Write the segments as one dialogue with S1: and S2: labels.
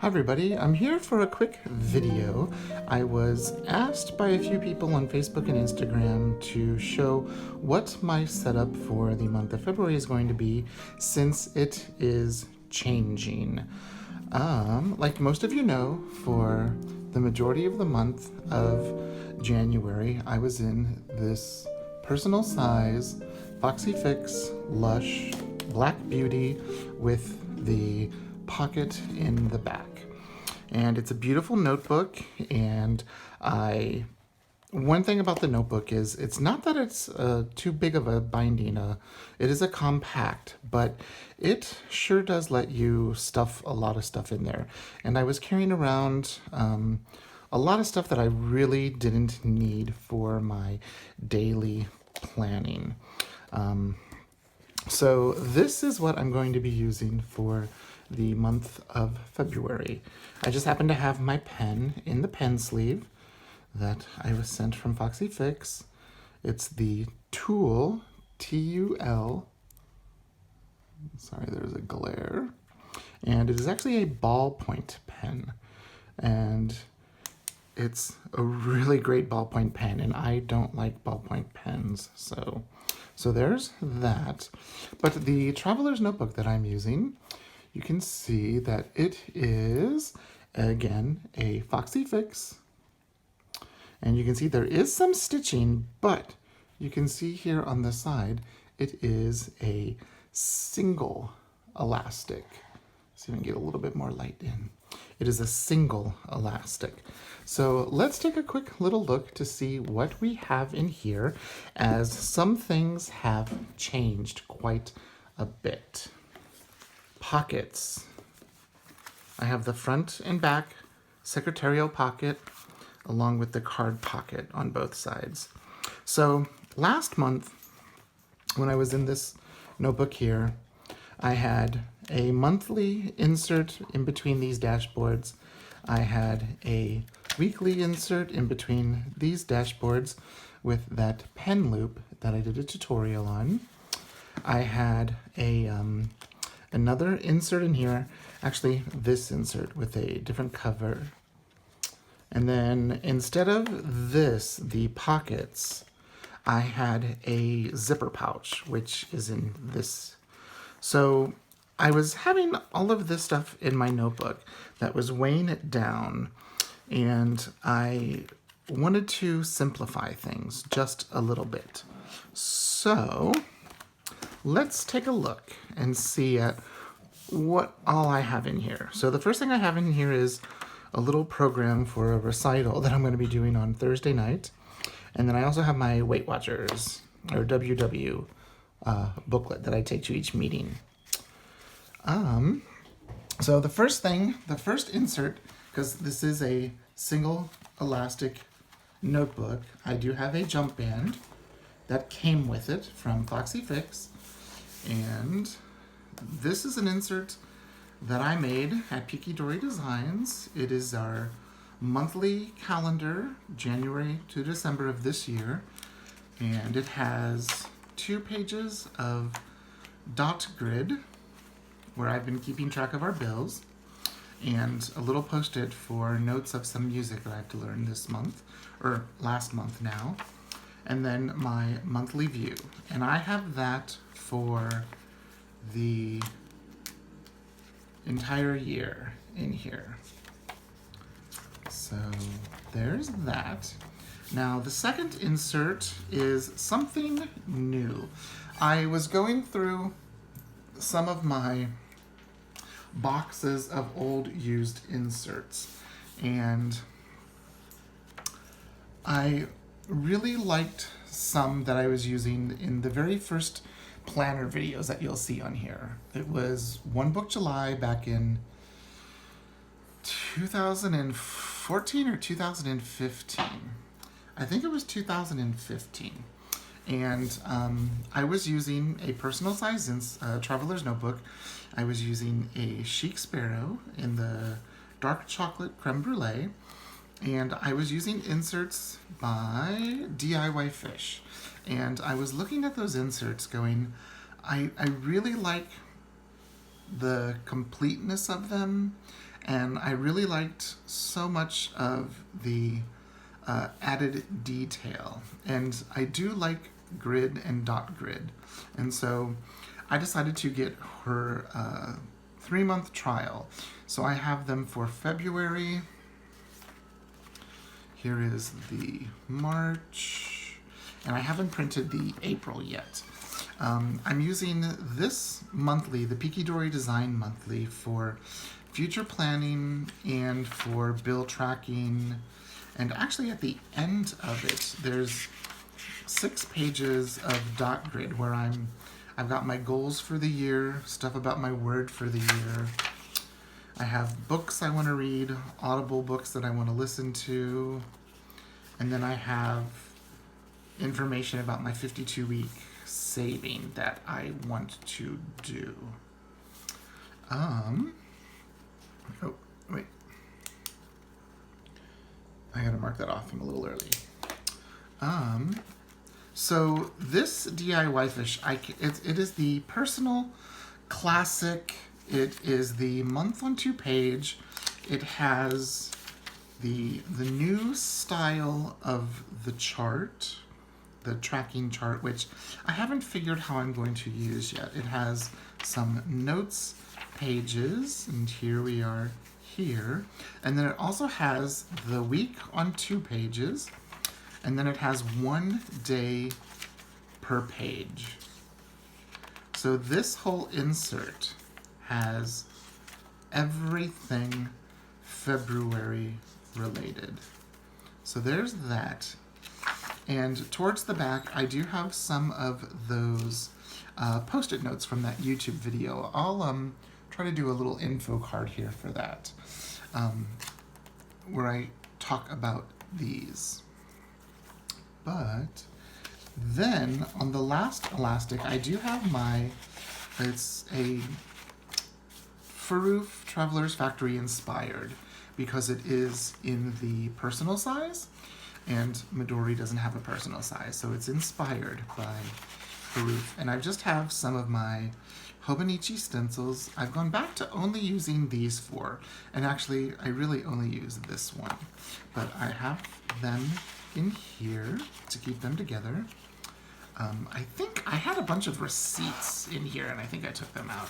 S1: Hi everybody, I'm here for a quick video. I was asked by a few people on Facebook and Instagram to show what my setup for the month of February is going to be since it is changing. Like most of you know, for the majority of the month of January, I was in this personal size Foxy Fix Lush Black Beauty with the pocket in the back. And it's a beautiful notebook, and one thing about the notebook is it's not that it's too big of a binding. It is a compact, but it sure does let you stuff a lot of stuff in there. And I was carrying around a lot of stuff that I really didn't need for my daily planning. So this is what I'm going to be using for the month of February. I just happen to have my pen in the pen sleeve that I was sent from Foxy Fix. It's the TUL, T-U-L, sorry there's a glare, and it is actually a ballpoint pen. And it's a really great ballpoint pen, and I don't like ballpoint pens, so there's that. But the traveler's notebook that I'm using, you can see that it is, again, a Foxy Fix. And you can see there is some stitching, but you can see here on the side, it is a single elastic. See if I can get a little bit more light in. It is a single elastic. So let's take a quick little look to see what we have in here, as some things have changed quite a bit. Pockets. I have the front and back secretarial pocket along with the card pocket on both sides. So last month, when I was in this notebook here, I had a monthly insert in between these dashboards. I had a weekly insert in between these dashboards with that pen loop that I did a tutorial on. I had a another insert in here, actually this insert with a different cover. And then instead of this, the pockets, I had a zipper pouch, which is in this. So I was having all of this stuff in my notebook that was weighing it down, and I wanted to simplify things just a little bit. So let's take a look and see at what all I have in here. So the first thing I have in here is a little program for a recital that I'm going to be doing on Thursday night. And then I also have my Weight Watchers, or WW, booklet that I take to each meeting. So the first insert, because this is a single elastic notebook, I do have a jump band that came with it from Foxy Fix. And this is an insert that I made at Dori Designs. It is our monthly calendar, January to December of this year. And it has 2 pages of dot grid where I've been keeping track of our bills, and a little post-it for notes of some music that I have to learn this month, or last month now. And then my monthly view. And I have that for the entire year in here. So there's that. Now the second insert is something new. I was going through some of my boxes of old used inserts, and I really liked some that I was using in the very first planner videos that you'll see on here. It was One Book July back in 2014 or 2015. I think it was 2015. And I was using a personal size traveler's notebook. I was using a Chic Sparrow in the dark chocolate creme brulee. And I was using inserts by DIYfish. And I was looking at those inserts going, I really like the completeness of them, And I really liked so much of the added detail. And I do like grid and dot grid. And so I decided to get her 3-month trial. So I have them for February. Here is the March. And I haven't printed the April yet. I'm using this monthly, the Dori Design Monthly, for future planning and for bill tracking. And actually at the end of it, there's 6 pages of dot grid where I've got my goals for the year, stuff about my word for the year. I have books I want to read, Audible books that I want to listen to, and then I have information about my 52-week saving that I want to do. Oh, wait. I gotta mark that off. I'm a little early. So this DIYfish, it is the personal classic. It is the month on 2 page. It has the new style of the chart, the tracking chart, which I haven't figured how I'm going to use yet. It has some notes pages, and here we are here. And then it also has the week on 2 pages, and then it has 1 day per page. So this whole insert has everything February related. So there's that. And towards the back, I do have some of those post-it notes from that YouTube video. I'll try to do a little info card here for that, where I talk about these. But then on the last elastic, I do have it's a Faroof Traveler's Factory inspired, because it is in the personal size, and Midori doesn't have a personal size, so it's inspired by Faroof. And I just have some of my Hobonichi stencils. I've gone back to only using these 4, and actually I really only use this one, but I have them in here to keep them together. I think I had a bunch of receipts in here, and I think I took them out.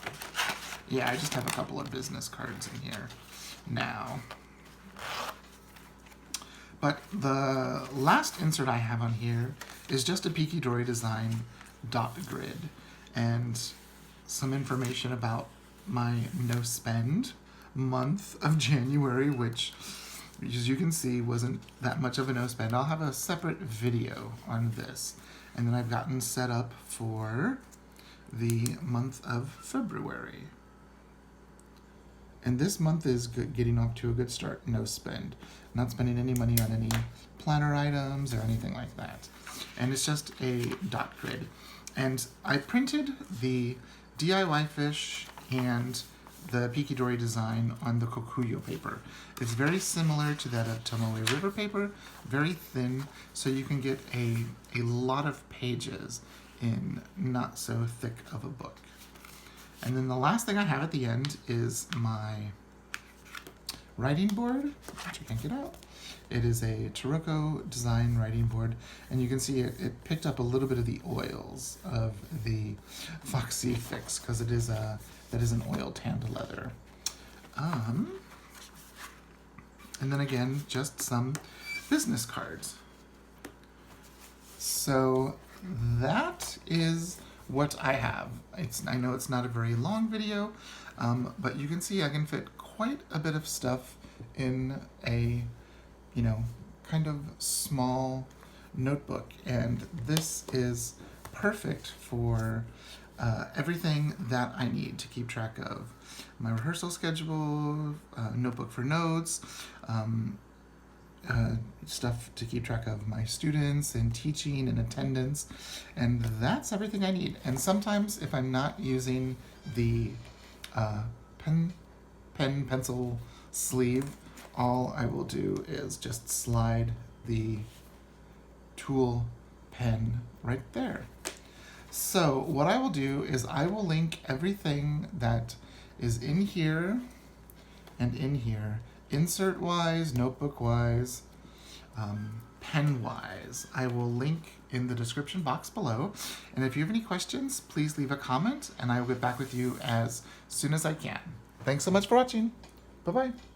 S1: Yeah, I just have a couple of business cards in here now. But the last insert I have on here is just a Dori Design dot grid and some information about my no spend month of January, which, as you can see, wasn't that much of a no spend. I'll have a separate video on this. And then I've gotten set up for the month of February. And this month is getting off to a good start. No spend. Not spending any money on any planner items or anything like that. And it's just a dot grid. And I printed the DIYfish and the Dori design on the Kokuyo paper. It's very similar to that of Tomoe River paper, very thin, so you can get a lot of pages in not so thick of a book. And then the last thing I have at the end is my writing board, which I can't get out. It is a Taroko design writing board, and you can see it picked up a little bit of the oils of the Foxy Fix, because that is an oil tanned leather. And then again, just some business cards. So that is what I have. I know it's not a very long video, but you can see I can fit quite a bit of stuff in a, kind of small notebook, and this is perfect for everything that I need to keep track of. My rehearsal schedule, notebook for notes, stuff to keep track of my students and teaching and attendance, and that's everything I need. And sometimes if I'm not using the pencil sleeve, all I will do is just slide the TUL pen right there. So what I will do is I will link everything that is in here And in here, insert-wise, notebook-wise, pen-wise, I will link in the description box below. And if you have any questions, please leave a comment, and I will get back with you as soon as I can. Thanks so much for watching. Bye-bye.